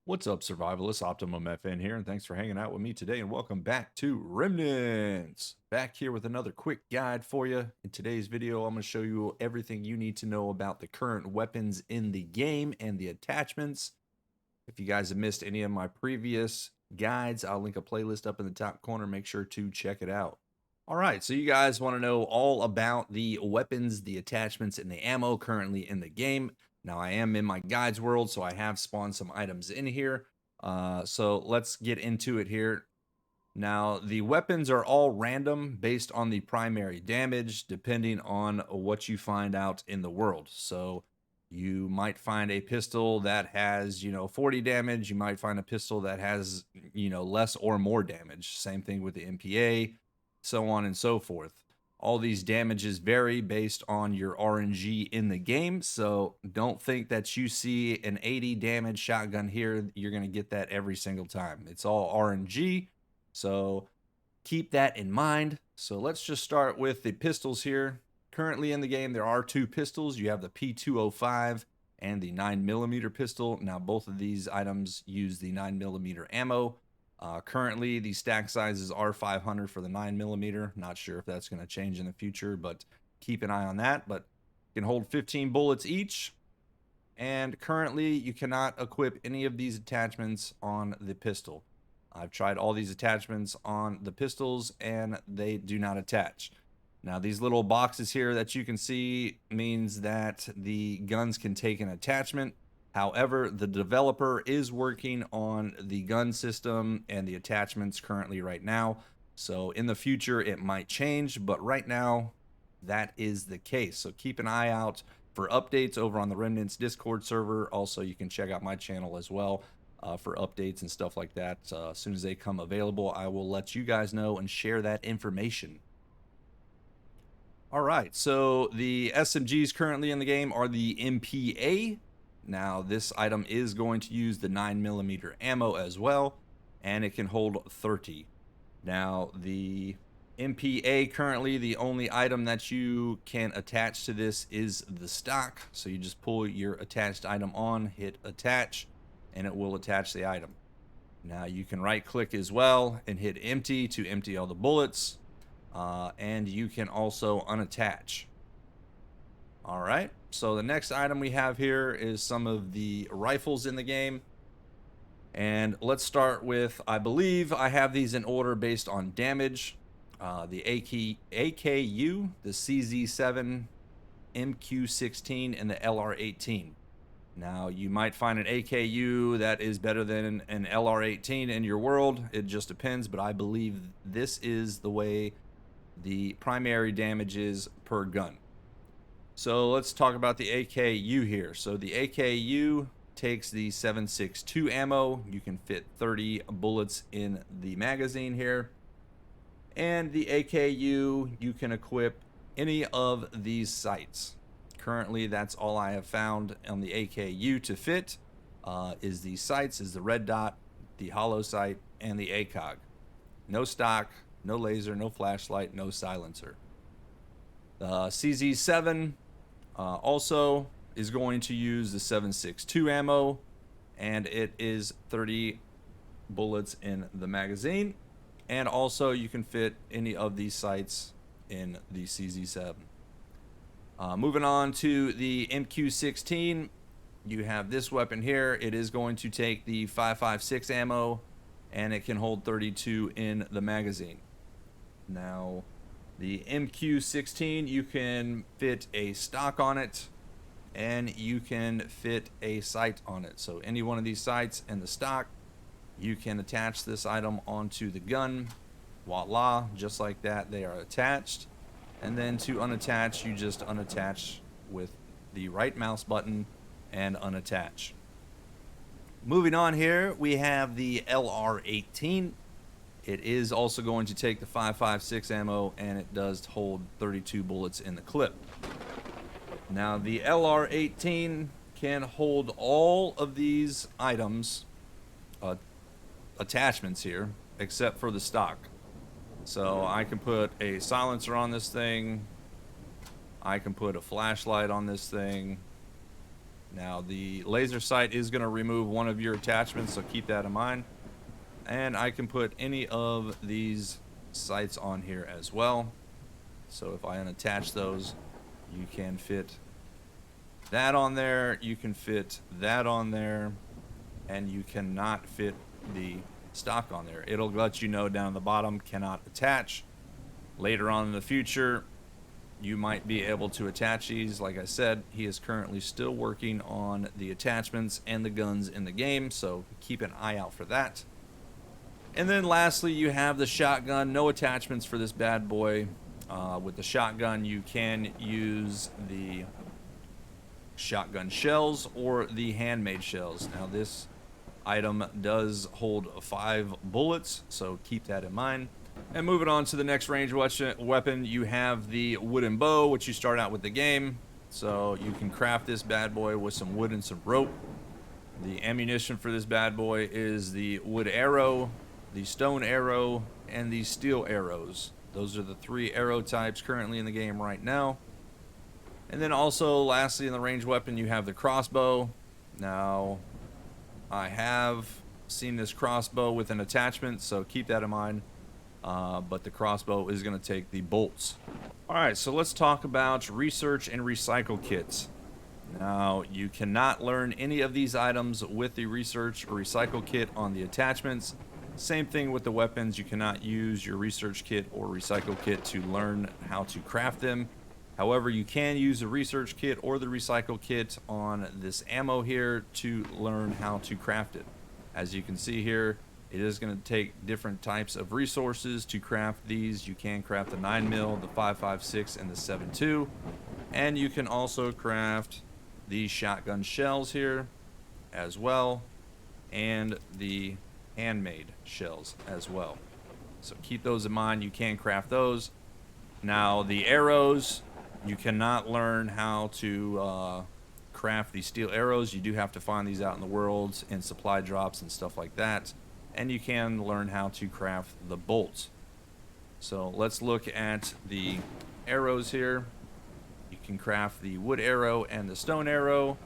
What's up, survivalists? Optimum FN here, and thanks for hanging out with me today. And welcome back to Remnants. Back here with another quick guide for you. In today's video, I'm going to show you everything you need to know about the current weapons in the game and the attachments. If you guys have missed any of my previous guides, I'll link a playlist up in the top corner. Make sure to check it out. All right, so you guys want to know all about the weapons, the attachments, and the ammo currently in the game. Now, I am in my guides world, so I have spawned some items in here. So let's get into it here. Now, the weapons are all random based on the primary damage, depending on what you find out in the world. So you might find a pistol that has, 40 damage. You might find a pistol that has, less or more damage. Same thing with the MPA, so on and so forth. All these damages vary based on your RNG in the game, so don't think that you see an 80 damage shotgun here, you're going to get that every single time. It's all RNG, so keep that in mind. So let's just start with the pistols here. Currently in the game, there are two pistols. You have the P205 and the 9mm pistol. Now, both of these items use the 9mm ammo. Currently, the stack sizes are 500 for the 9mm. Not sure if that's going to change in the future, but keep an eye on that. But you can hold 15 bullets each. And currently, you cannot equip any of these attachments on the pistol. I've tried all these attachments on the pistols, and they do not attach. Now, these little boxes here that you can see means that the guns can take an attachment. However, the developer is working on the gun system and the attachments currently right now. So in the future, it might change, but right now, that is the case. So keep an eye out for updates over on the Remnants Discord server. Also, you can check out my channel as well for updates and stuff like that. As soon as they come available, I will let you guys know and share that information. All right, so the SMGs currently in the game are the MPA. Now, this item is going to use the 9mm ammo as well, and it can hold 30. Now, the MPA currently, the only item that you can attach to this is the stock. So you just pull your attached item on, hit attach, and it will attach the item. Now, you can right click as well and hit empty to empty all the bullets. And you can also unattach. All right, so the next item we have here is some of the rifles in the game. And let's start with, I believe I have these in order based on damage. The AKU, the CZ7, MQ16, and the LR18. Now, you might find an AKU that is better than an LR18 in your world. It just depends, but I believe this is the way the primary damage is per gun. So let's talk about the AKU here. So the AKU takes the 7.62 ammo. You can fit 30 bullets in the magazine here. And the AKU, you can equip any of these sights. Currently, that's all I have found on the AKU to fit is the sights, is the red dot, the hollow sight, and the ACOG. No stock, no laser, no flashlight, no silencer. The CZ7 also is going to use the 7.62 ammo, and it is 30 bullets in the magazine. And also, you can fit any of these sights in the CZ7. Moving on to the MQ16, you have this weapon here. It is going to take the 5.56 ammo, and it can hold 32 in the magazine. Now, the MQ16, you can fit a stock on it, and you can fit a sight on it. So any one of these sights and the stock, you can attach this item onto the gun. Voila, just like that, they are attached. And then to unattach, you just unattach with the right mouse button and unattach. Moving on here, we have the LR18. It is also going to take the 5.56 ammo, and it does hold 32 bullets in the clip. Now, the LR18 can hold all of these items, attachments here, except for the stock. So I can put a silencer on this thing. I can put a flashlight on this thing. Now, the laser sight is going to remove one of your attachments, so keep that in mind. And I can put any of these sights on here as well. So if I unattach those, you can fit that on there, you can fit that on there, and you cannot fit the stock on there. It'll let you know down the bottom, cannot attach. Later on in the future, you might be able to attach these. Like I said, he is currently still working on the attachments and the guns in the game, so keep an eye out for that. And then lastly, you have the shotgun. No attachments for this bad boy. With the shotgun, you can use the shotgun shells or the handmade shells. Now, this item does hold 5 bullets, so keep that in mind. And moving on to the next range weapon, you have the wooden bow, which you start out with the game. So you can craft this bad boy with some wood and some rope. The ammunition for this bad boy is the wood arrow, the stone arrow, and the steel arrows. Those are the 3 arrow types currently in the game right now. And then also, lastly, in the range weapon, you have the crossbow. Now, I have seen this crossbow with an attachment, so keep that in mind. But the crossbow is going to take the bolts. Alright, so let's talk about research and recycle kits. Now, you cannot learn any of these items with the research or recycle kit on the attachments. Same thing with the weapons. You cannot use your research kit or recycle kit to learn how to craft them. However, you can use the research kit or the recycle kit on this ammo here to learn how to craft it. As you can see here, it is going to take different types of resources to craft these. You can craft the 9mm, the 5.56, and the 7.2. And you can also craft these shotgun shells here as well, and the handmade shells as well. So keep those in mind. You can craft those. Now, the arrows, you cannot learn how to craft these steel arrows. You do have to find these out in the world in supply drops and stuff like that. And you can learn how to craft the bolts. So let's look at the arrows here. You can craft the wood arrow and the stone arrow,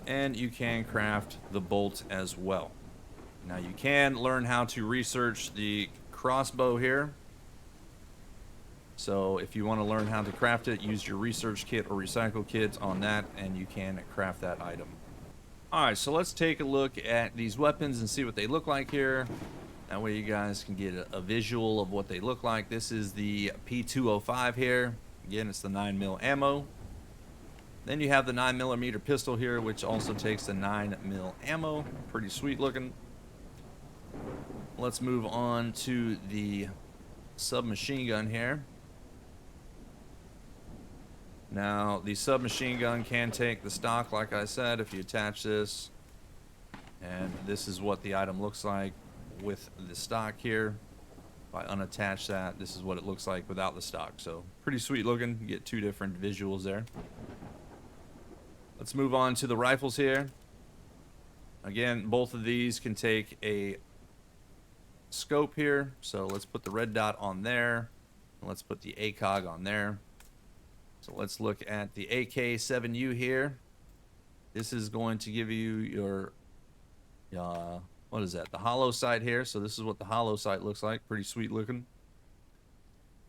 and you can craft the bolt as well. Now, you can learn how to research the crossbow here. So if you want to learn how to craft it, use your research kit or recycle kit on that, and you can craft that item. Alright, so let's take a look at these weapons and see what they look like here. That way you guys can get a visual of what they look like. This is the P205 here. Again, it's the 9mm ammo. Then you have the 9mm pistol here, which also takes the 9mm ammo. Pretty sweet looking. Let's move on to the submachine gun here. Now, the submachine gun can take the stock, like I said, if you attach this. And this is what the item looks like with the stock here. If I unattach that, this is what it looks like without the stock. So, pretty sweet looking. You get 2 different visuals there. Let's move on to the rifles here. Again, both of these can take a scope here. So, let's put the red dot on there. And let's put the ACOG on there. So let's look at the AK-7U here. This is going to give you your, what is that? The hollow sight here. So this is what the hollow sight looks like. Pretty sweet looking.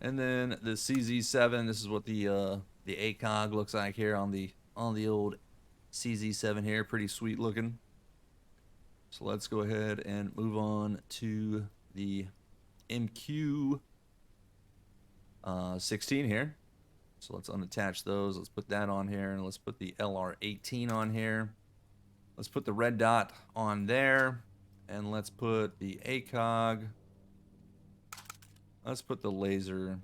And then the CZ7. This is what the ACOG looks like here on the old CZ7 here. Pretty sweet looking. So let's go ahead and move on to the MQ 16 here. So let's unattach those. Let's put that on here, and let's put the LR18 on here. Let's put the red dot on there, and let's put the ACOG. Let's put the laser,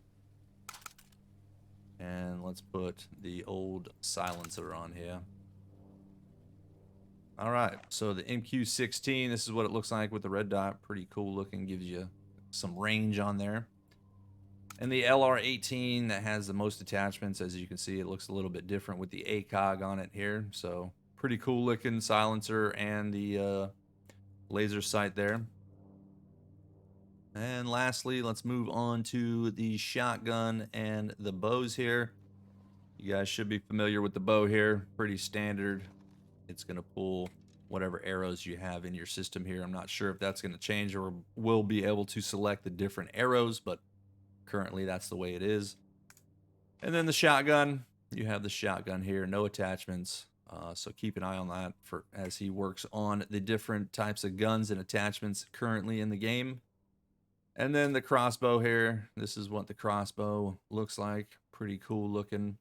and let's put the old silencer on here. All right, so the MQ16, this is what it looks like with the red dot. Pretty cool looking, gives you some range on there. And the LR18 that has the most attachments, as you can see, it looks a little bit different with the ACOG on it here. So pretty cool looking silencer and the laser sight there. And lastly, let's move on to the shotgun and the bows here. You guys should be familiar with the bow here. Pretty standard It's going to pull whatever arrows you have in your system here. I'm not sure if that's going to change or will be able to select the different arrows, but currently that's the way it is. And then the shotgun, you have the shotgun here, no attachments. So keep an eye on that for as he works on the different types of guns and attachments currently in the game. And then the crossbow here. This is what the crossbow looks like. Pretty cool looking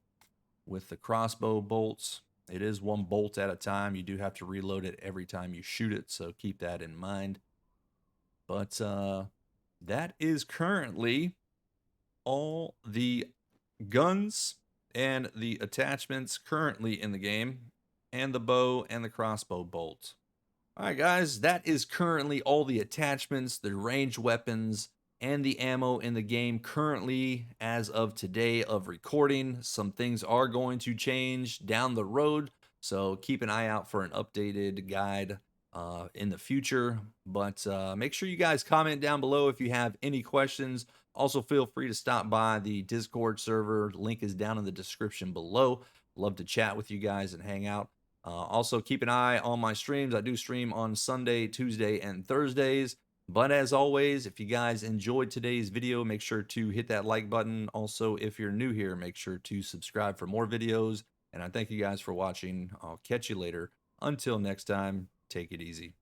with the crossbow bolts. It is one bolt at a time. You do have to reload it every time you shoot it, so keep that in mind. But that is currently all the guns and the attachments currently in the game, and the bow and the crossbow bolt. All right, guys, that is currently all the attachments, the ranged weapons, and the ammo in the game currently as of today of recording. Some things are going to change down the road, so keep an eye out for an updated guide in the future. But make sure you guys comment down below if you have any questions. Also, feel free to stop by the Discord server. Link is down in the description below. Love to chat with you guys and hang out. Also, keep an eye on my streams. I do stream on Sunday, Tuesday, and Thursdays. But as always, if you guys enjoyed today's video, make sure to hit that like button. Also, if you're new here, make sure to subscribe for more videos. And I thank you guys for watching. I'll catch you later. Until next time, take it easy.